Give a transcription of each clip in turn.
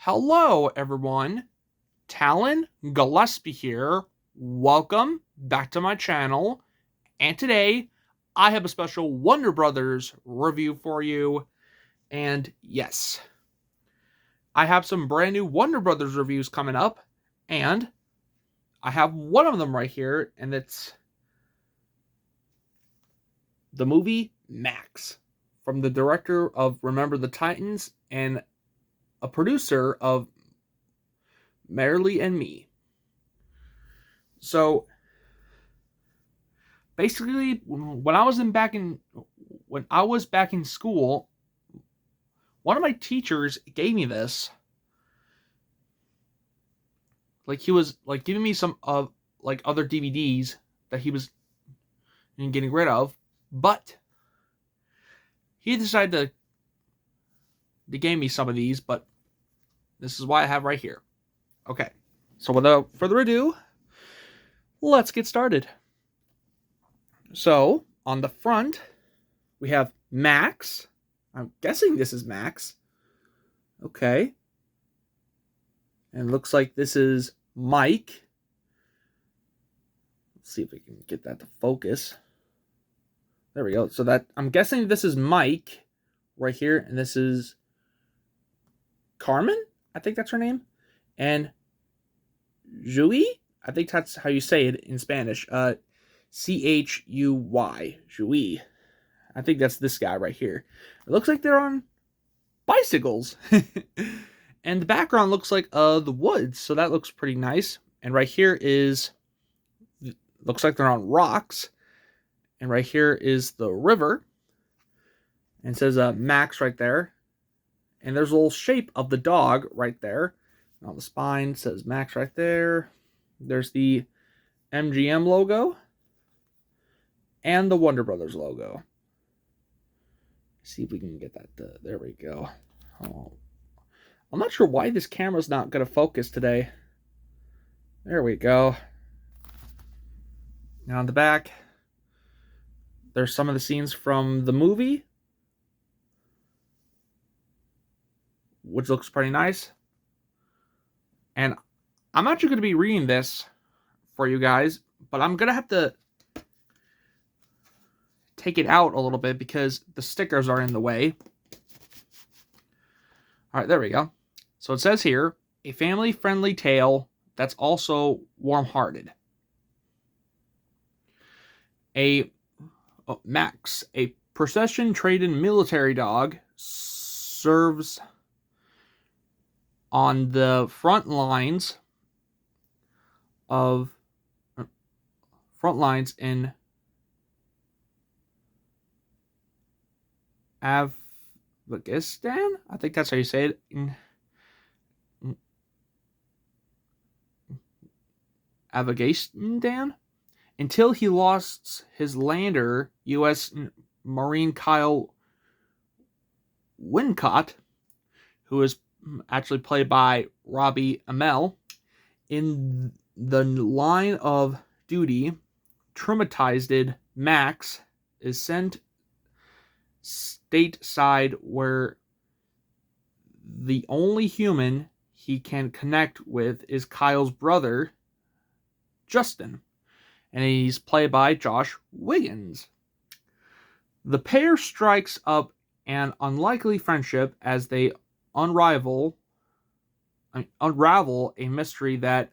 Hello, everyone. Talon Gillespie here. Welcome back to my channel. And today, I have a special Wonder Brothers review for you. And yes, I have some brand new Wonder Brothers reviews coming up. And I have one of them right here, and it's the movie Max, from the director of Remember the Titans and a producer of Marley and Me. So basically, when I was back in school, one of my teachers gave me this. Like, he was like giving me some of like other DVDs that he was getting rid of, but he decided to give me some of these. But this is why I have right here. Okay, so without further ado, let's get started. So on the front, we have Max. I'm guessing this is Max. Okay. And it looks like this is Mike. Let's see if we can get that to focus. There we go. So that, I'm guessing this is Mike right here, and this is Carmen. I think that's her name. And Chuy. I think that's how you say it in Spanish. Chuy. Chuy. I think that's this guy right here. It looks like they're on bicycles. And the background looks like the woods, so that looks pretty nice. And right here looks like they're on rocks. And right here is the river. And it says Max right there. And there's a little shape of the dog right there. And on the spine says Max right there. There's the MGM logo. And the Wonder Brothers logo. See if we can get that. There we go. Oh. I'm not sure why this camera's not going to focus today. There we go. Now on the back, there's some of the scenes from the movie, which looks pretty nice. And I'm actually going to be reading this for you guys, but I'm going to have to take it out a little bit because the stickers are in the way. All right, there we go. So it says here, a family-friendly tale that's also warm-hearted. Max, a procession-trained military dog, serves on the front lines in Afghanistan. I think that's how you say it. Afghanistan, until he lost his lander, U.S. Marine Kyle Wincott, who is actually played by Robbie Amell, in the line of duty. Traumatized Max is sent stateside, where the only human he can connect with is Kyle's brother, Justin, and he's played by Josh Wiggins. The pair strikes up an unlikely friendship as they unravel a mystery that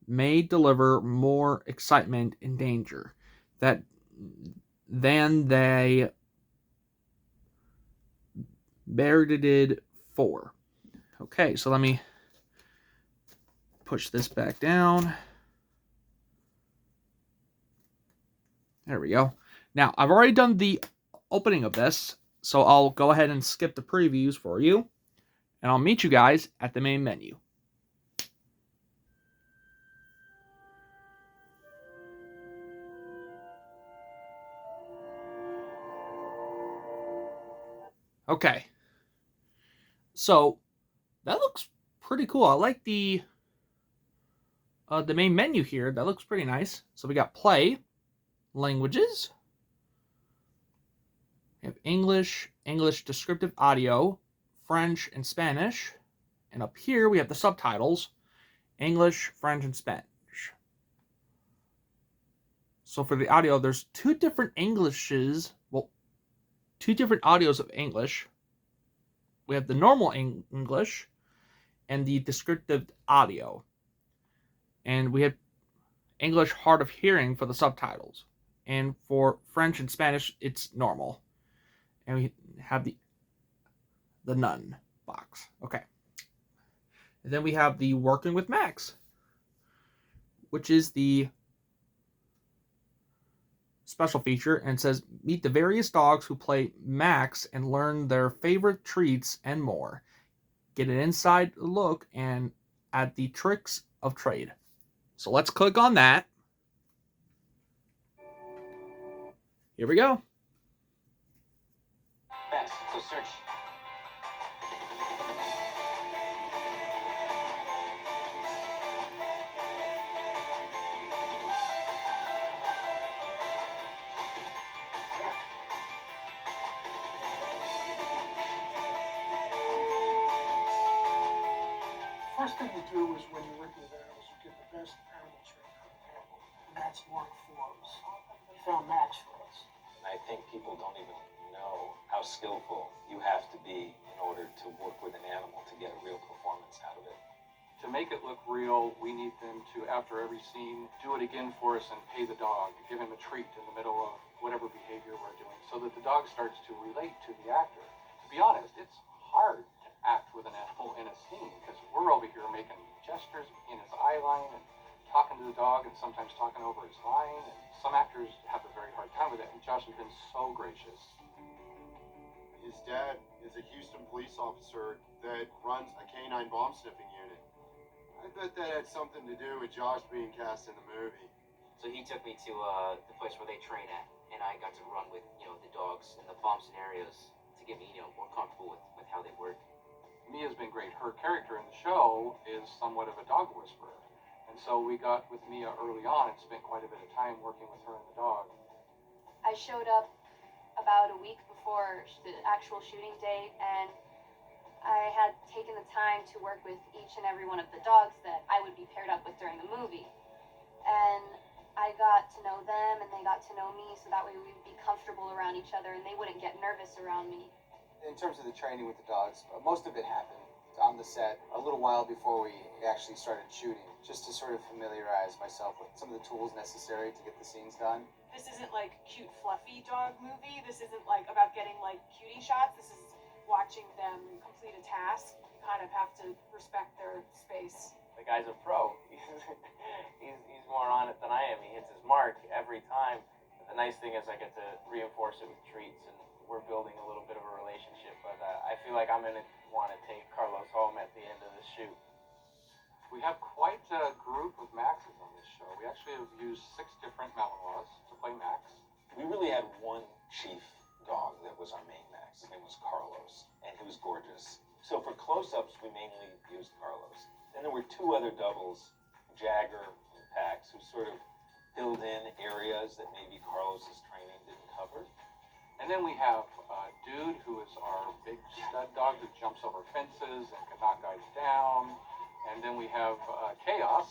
may deliver more excitement and danger than they did for. Okay, so let me push this back down. There we go. Now, I've already done the opening of this, so I'll go ahead and skip the previews for you, and I'll meet you guys at the main menu. Okay. So, that looks pretty cool. I like the main menu here. That looks pretty nice. So we got play, languages. We have English, English descriptive audio, French and Spanish, And up here we have the subtitles, English, French, and Spanish. So for the audio, there's two different Englishes, well, two different audios of English. We have the normal English and the descriptive audio. And we have English hard of hearing for the subtitles. And for French and Spanish, it's normal. And we have the none box. Okay. And then we have the working with Max, which is the special feature, and it says meet the various dogs who play Max and learn their favorite treats and more. Get an inside look and at the tricks of trade. So let's click on that. Here we go. Max, so search. First thing you do is when you're working with animals, you get the best animal trainer available, and that's Mark Forbes. He found Max for us. I think people don't even know how skillful you have to be in order to work with an animal to get a real performance out of it. To make it look real, we need them to, after every scene, do it again for us and pay the dog, give him a treat in the middle of whatever behavior we're doing, so that the dog starts to relate to the actor. To be honest, it's hard to act with an animal in a scene, because we're over here making gestures in his eye line and talking to the dog and sometimes talking over his line, and some actors have a very hard time with it, and Josh has been so gracious. His dad is a Houston police officer that runs a canine bomb sniffing unit. I bet that had something to do with Josh being cast in the movie. So he took me to the place where they train at, and I got to run with, the dogs in the bomb scenarios to get me, more comfortable with how they work. Mia's been great. Her character in the show is somewhat of a dog whisperer. And so we got with Mia early on and spent quite a bit of time working with her and the dog. I showed up about a week before the actual shooting date, and I had taken the time to work with each and every one of the dogs that I would be paired up with during the movie. And I got to know them, and they got to know me, so that way we'd be comfortable around each other, and they wouldn't get nervous around me. In terms of the training with the dogs, most of it happened on the set a little while before we actually started shooting, just to sort of familiarize myself with some of the tools necessary to get the scenes done. This isn't like cute fluffy dog movie. This isn't like about getting like cutie shots. This is watching them complete a task. You kind of have to respect their space. The guy's a pro. He's more on it than I am. He hits his mark every time. But the nice thing is I get to reinforce it with treats, and we're building a little bit of a relationship. But I feel like I'm going to want to take Carlos home at the end of the shoot. We have quite a group of Maxes on this show. We actually have used 6 different Malinois to play Max. We really had one chief dog that was our main Max. His name was Carlos, and he was gorgeous. So for close-ups, we mainly used Carlos. Then there were 2 other doubles, Jagger and Pax, who sort of filled in areas that maybe Carlos's training didn't cover. And then we have Dude, who is our big stud dog that jumps over fences and can knock guys down. And then we have Chaos,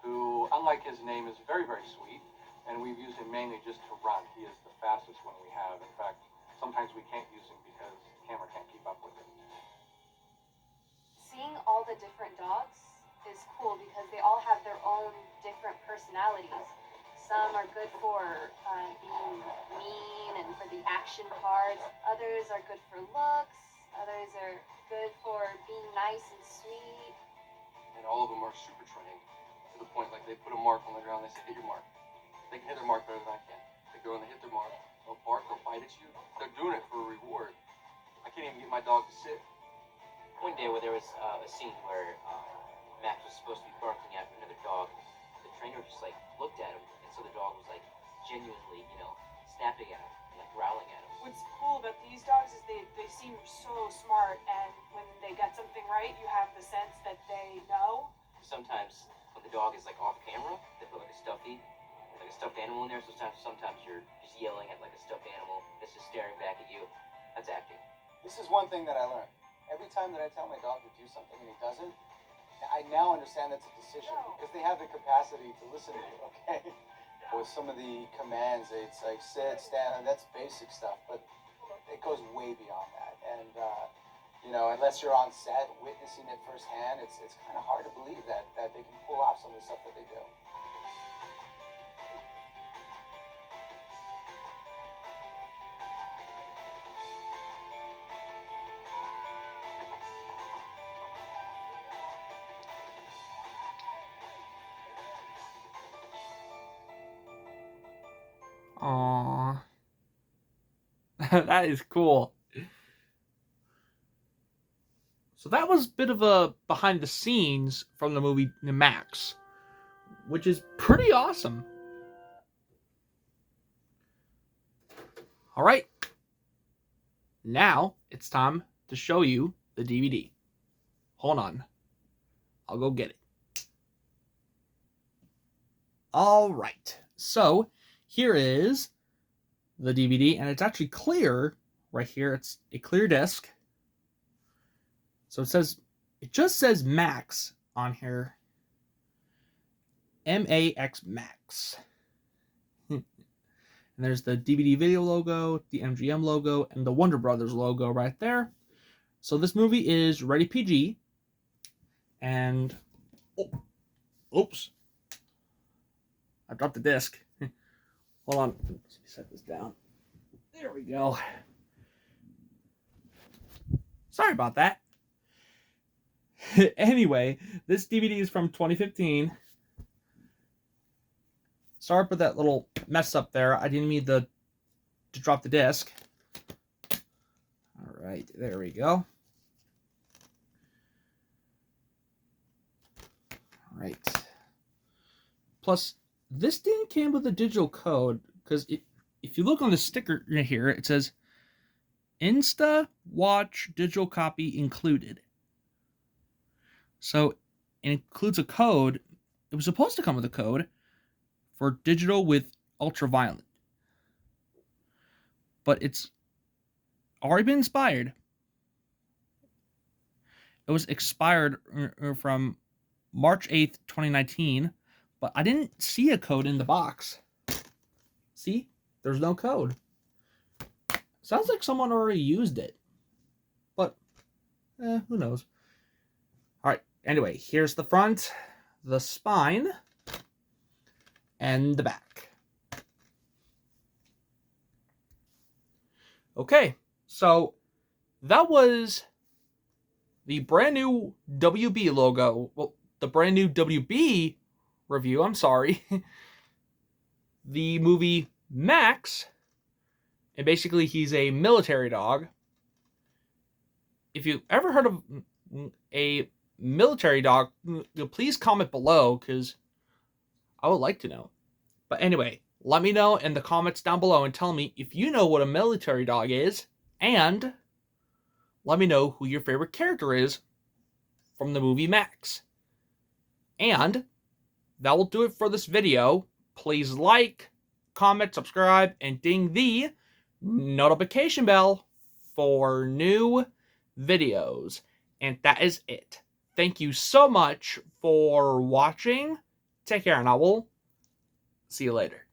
who, unlike his name, is very, very sweet. And we've used him mainly just to run. He is the fastest one we have. In fact, sometimes we can't use him because the camera can't keep up with him. Seeing all the different dogs is cool because they all have their own different personalities. Some are good for being mean and for the action parts. Others are good for looks. Others are good for being nice and sweet. And all of them are super trained to the point, like, they put a mark on the ground. They say, hit your mark. They can hit their mark better than I can. They go and they hit their mark. They'll bark, they'll bite at you. They're doing it for a reward. I can't even get my dog to sit. One day where there was a scene where Max was supposed to be barking at another dog. The trainer just looked at him, and so the dog was genuinely, snapping at him, and growling at him. What's cool about these dogs is they seem so smart, and when they get something right, you have the sense that they know. Sometimes when the dog is off camera, they put a stuffed animal in there. So sometimes you're just yelling at a stuffed animal that's just staring back at you. That's acting. This is one thing that I learned. Every time that I tell my dog to do something and he doesn't, I now understand that's a decision because they have the capacity to listen to you, okay? With some of the commands, it's like sit, stand, that's basic stuff, but it goes way beyond that. And, unless you're on set witnessing it firsthand, it's kind of hard to believe that they can pull off some of the stuff that they do. Aww. That is cool. So that was a bit of a behind the scenes from the movie Max, which is pretty awesome. All right. Now it's time to show you the DVD. Hold on. I'll go get it. All right. So here is the DVD, and it's actually clear right here. It's a clear disc. So it just says Max on here. MAX Max. And there's the DVD video logo, the MGM logo, and the Wonder Brothers logo right there. So this movie is rated PG. And oops. I dropped the disc. Hold on. Let me set this down. There we go. Sorry about that. Anyway, this DVD is from 2015. Sorry for that little mess up there. I didn't mean to drop the disc. All right, there we go. All right. Plus, this thing came with a digital code because if you look on the sticker here, it says Insta Watch digital copy included. So it includes a code. It was supposed to come with a code for digital with ultraviolet, but it's already been expired. It was expired from March 8th, 2019, but I didn't see a code in the box. See? There's no code. Sounds like someone already used it, but who knows? All right. Anyway, here's the front, the spine, and the back. Okay, so that was the brand new WB logo. Well, the brand new WB review, I'm sorry. The movie Max, and basically he's a military dog. If you've ever heard of a military dog, please comment below because I would like to know. But anyway, let me know in the comments down below and tell me if you know what a military dog is, and let me know who your favorite character is from the movie Max. And that will do it for this video. Please like, comment, subscribe, and ding the notification bell for new videos. And that is it. Thank you so much for watching. Take care, and I will see you later.